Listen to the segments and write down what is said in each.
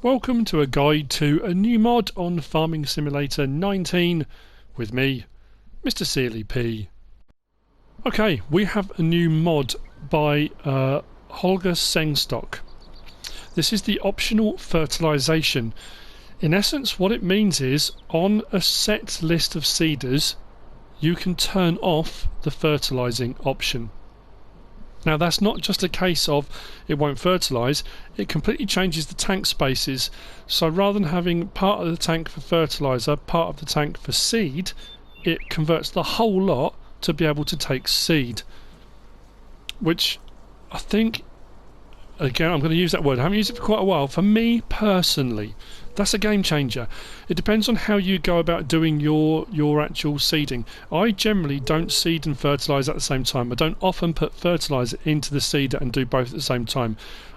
Welcome to a guide to a new mod on Farming Simulator 19 with me, MrSealyp. Okay, we have a new mod by Holger Sengstock. This is the optional fertilisation. In essence, what it means is, on a set list of seeders, you can turn off the fertilising option. Now that's not just a case of it won't fertilise, it completely changes the tank spaces. So rather than having part of the tank for fertiliser, part of the tank for seed, it converts the whole lot to be able to take seed. Which I think, again I'm going to use that word, I haven't used it for quite a while, for me personally, that's a game changer. It depends on how you go about doing your actual seeding. I generally don't seed and fertilise at the same time. I don't often put fertiliser into the seeder and do both at the same time.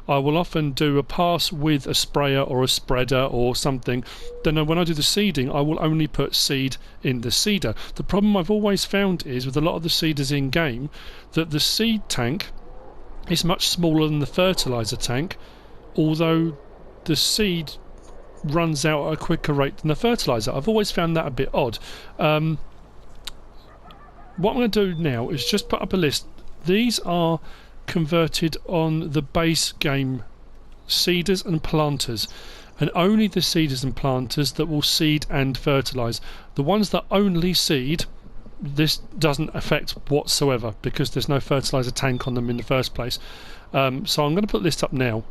I will often do a pass with a sprayer or a spreader or something. Then when I do the seeding, I will only put seed in the seeder. The problem I've always found is with a lot of the seeders in game that the seed tank is much smaller than the fertiliser tank, although the seed runs out at a quicker rate than the fertiliser. I've always found that a bit odd. What I'm going to do now is just put up a list. These are converted on the base game seeders and planters, and only the seeders and planters that will seed and fertilise. The ones that only seed, this doesn't affect whatsoever because there's no fertiliser tank on them in the first place. So I'm going to put the list up now.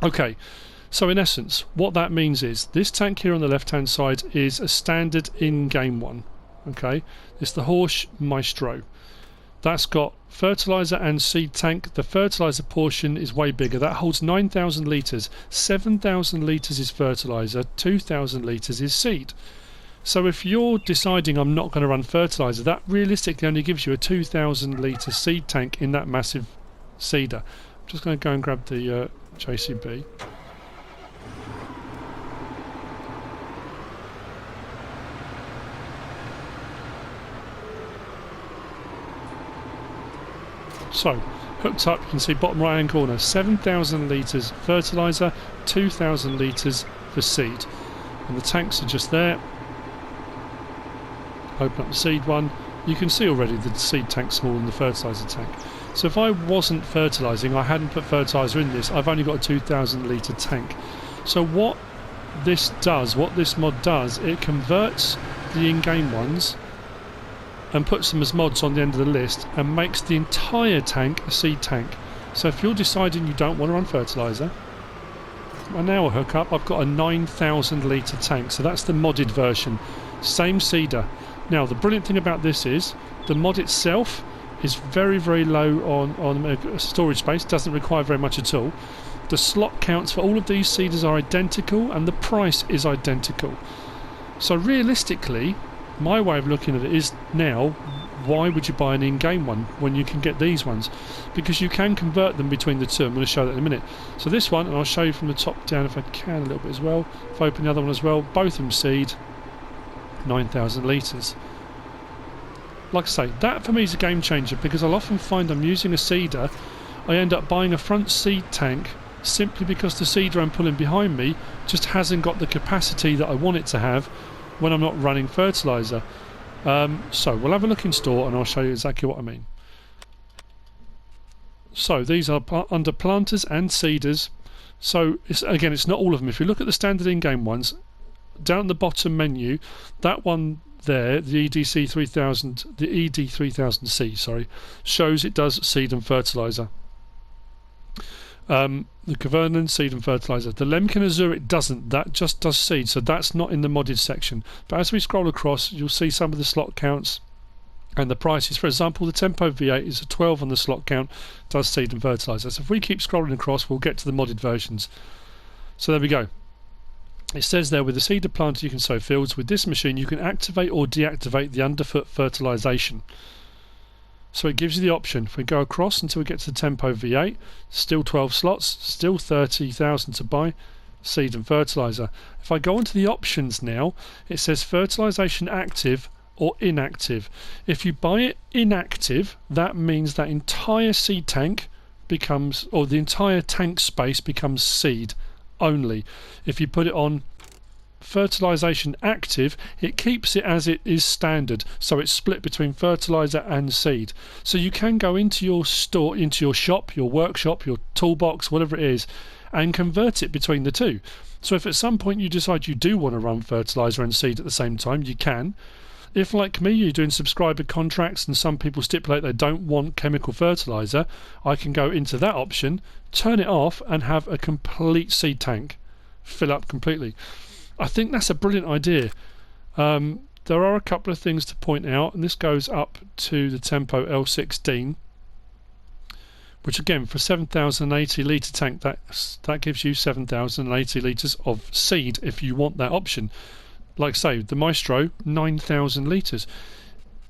Okay, so in essence what that means is this tank here on the left hand side is a standard in-game one. Okay, it's the Horsch Maestro. That's got fertiliser and seed tank. The fertiliser portion is way bigger. That holds 9,000 litres. 7,000 litres is fertiliser, 2,000 litres is seed. So if you're deciding I'm not going to run fertiliser, that realistically only gives you a 2,000 litre seed tank in that massive seeder. I'm just going to go and grab the JCB. So, hooked up, you can see bottom right hand corner, 7,000 litres fertiliser, 2,000 litres for seed. And the tanks are just there. Open up the seed one. You can see already the seed tank's smaller than the fertiliser tank. So if I wasn't fertilising, I hadn't put fertiliser in this, I've only got a 2,000 litre tank. So what this does, what this mod does, it converts the in-game ones and puts them as mods on the end of the list and makes the entire tank a seed tank. So if you're deciding you don't want to run fertiliser, I now hook up, I've got a 9,000 litre tank, so that's the modded version. Same seeder. Now the brilliant thing about this is the mod itself is very low on storage space, doesn't require very much at all. The slot counts for all of these seeders are identical and the price is identical. So realistically, my way of looking at it is now, why would you buy an in-game one when you can get these ones? Because you can convert them between the two. I'm going to show that in a minute. So this one, and I'll show you from the top down if I can a little bit as well. If I open the other one as well, both of them seed, 9,000 litres. Like I say, that for me is a game changer because I'll often find I'm using a seeder, I end up buying a front seed tank simply because the seeder I'm pulling behind me just hasn't got the capacity that I want it to have when I'm not running fertiliser. So we'll have a look in store and I'll show you exactly what I mean. So these are under planters and seeders. So again, it's not all of them. If you look at the standard in-game ones, down at the bottom menu, that one there, the ED3000, the ED3000C, sorry, shows it does seed and fertiliser. The Cavernan, seed and fertiliser. The Lemken Azure, it doesn't. That just does seed, so that's not in the modded section. But as we scroll across, you'll see some of the slot counts and the prices. For example, the Tempo V8 is a 12 on the slot count, does seed and fertiliser. So if we keep scrolling across, we'll get to the modded versions. So there we go. It says there, with the seeder planter you can sow fields. With this machine you can activate or deactivate the underfoot fertilisation. So it gives you the option. If we go across until we get to the Tempo V8, still 12 slots, still 30,000 to buy, seed and fertiliser. If I go onto the options now, it says fertilisation active or inactive. If you buy it inactive, that means that entire seed tank becomes, or the entire tank space becomes seed only. If you put it on fertilisation active, it keeps it as it is standard, so it's split between fertiliser and seed. So you can go into your store, into your shop, your workshop, your toolbox, whatever it is, and convert it between the two. So if at some point you decide you do want to run fertiliser and seed at the same time, you can. If, like me, you're doing subscriber contracts and some people stipulate they don't want chemical fertiliser, I can go into that option, turn it off, and have a complete seed tank fill up completely. I think that's a brilliant idea. There are a couple of things to point out, and this goes up to the Tempo L16, which again, for 7,080 litre tank, that gives you 7,080 litres of seed if you want that option. Like say, the Maestro, 9,000 litres.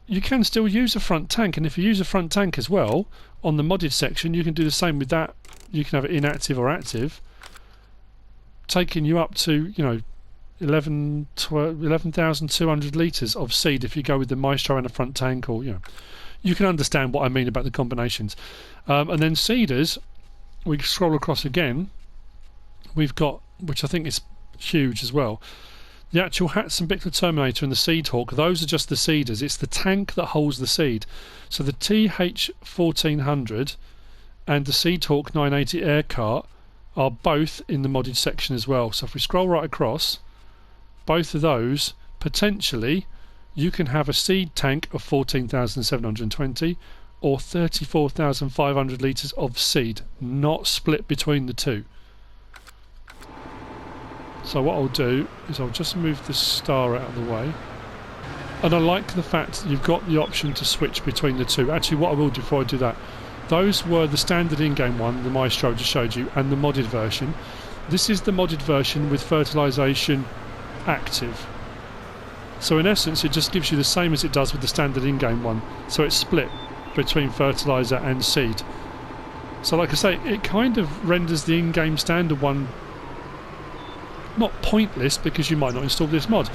You can still use a front tank, and if you use a front tank as well, on the modded section, you can do the same with that. You can have it inactive or active, taking you up to, 11,200 litres of seed if you go with the Maestro and a front tank, or you can understand what I mean about the combinations. And then seeders, we scroll across again, we've got, which I think is huge as well, the actual Hatzenbickler Terminator and the Seed Hawk. Those are just the seeders. It's the tank that holds the seed. So the TH1400 and the Seed Hawk 980 air cart are both in the modded section as well. So if we scroll right across, both of those, potentially you can have a seed tank of 14,720 or 34,500 litres of seed, not split between the two. So what I'll do is I'll just move the star out of the way, and I like the fact that you've got the option to switch between the two. Actually, what I will do before I do that, those were the standard in-game one, the Maestro just showed you, and the modded version. This is the modded version with fertilisation active. So in essence, it just gives you the same as it does with the standard in-game one. So it's split between fertiliser and seed. So like I say, it kind of renders the in-game standard one not pointless, because you might not install this mod,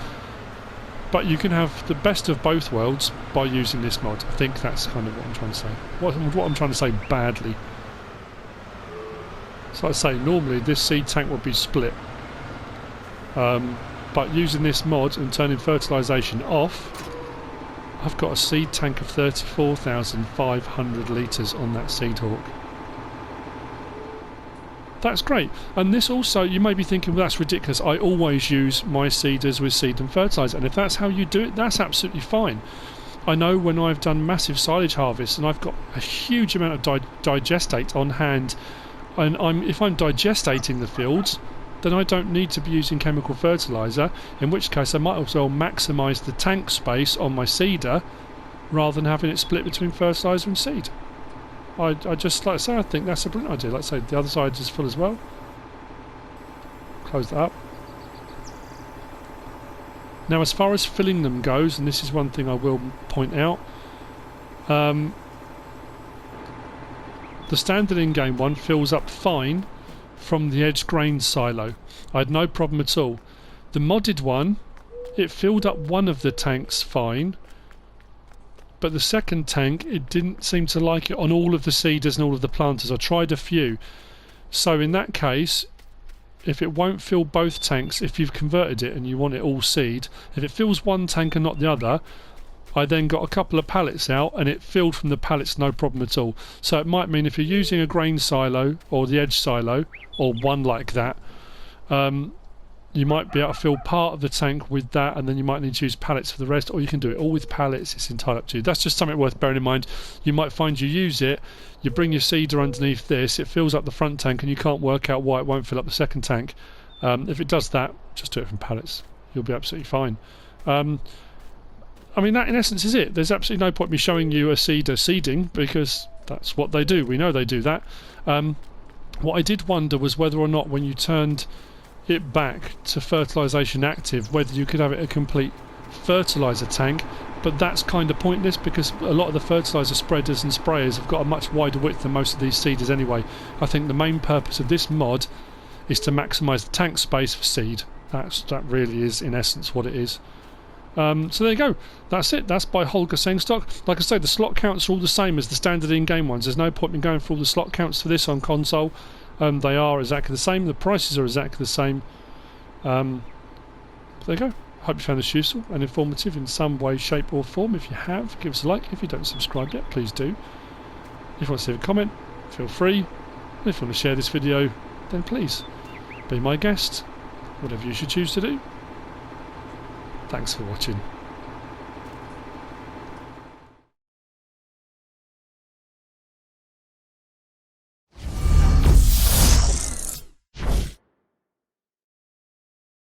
but you can have the best of both worlds by using this mod. I think that's kind of what I'm trying to say. What I'm trying to say badly. So like I say, normally this seed tank would be split, but using this mod and turning fertilisation off, I've got a seed tank of 34,500 litres on that Seed Hawk. That's great. And this also, you may be thinking, well, that's ridiculous. I always use my seeders with seed and fertiliser. And if that's how you do it, that's absolutely fine. I know when I've done massive silage harvests and I've got a huge amount of digestate on hand, and if I'm digestating the fields, then I don't need to be using chemical fertiliser, in which case I might as well maximise the tank space on my seeder rather than having it split between fertiliser and seed. I just, like I say, I think that's a brilliant idea. Like I say, the other side is full as well. Close that up. Now, as far as filling them goes, and this is one thing I will point out, the standard in-game one fills up fine from the edge grain silo. I had no problem at all. The modded one, it filled up one of the tanks fine, but the second tank, it didn't seem to like it on all of the seeders and all of the planters. I tried a few. So in that case, if it won't fill both tanks, if you've converted it and you want it all seed, if it fills one tank and not the other, I then got a couple of pallets out and it filled from the pallets, no problem at all. So it might mean if you're using a grain silo or the edge silo, or one like that, you might be able to fill part of the tank with that, and then you might need to use pallets for the rest, or you can do it all with pallets. It's entirely up to you. That's just something worth bearing in mind. You might find you use it, you bring your seeder underneath this, it fills up the front tank and you can't work out why it won't fill up the second tank. If it does that, just do it from pallets. You'll be absolutely fine. I mean, that in essence is it. There's absolutely no point me showing you a seeder seeding, because that's what they do. We know they do that. What I did wonder was whether or not when you turned it back to fertilisation active, whether you could have it a complete fertiliser tank, but that's kind of pointless because a lot of the fertiliser spreaders and sprayers have got a much wider width than most of these seeders anyway. I think the main purpose of this mod is to maximise the tank space for seed. That really is in essence what it is. So there you go. That's it. That's by Holger Sengstock. Like I say, the slot counts are all the same as the standard in-game ones. There's no point in going for all the slot counts for this on console. They are exactly the same. The prices are exactly the same. There you go. Hope you found this useful and informative in some way, shape or form. If you have, give us a like. If you don't subscribe yet, please do. If you want to leave a comment, feel free. And if you want to share this video, then please be my guest. Whatever you should choose to do. Thanks for watching.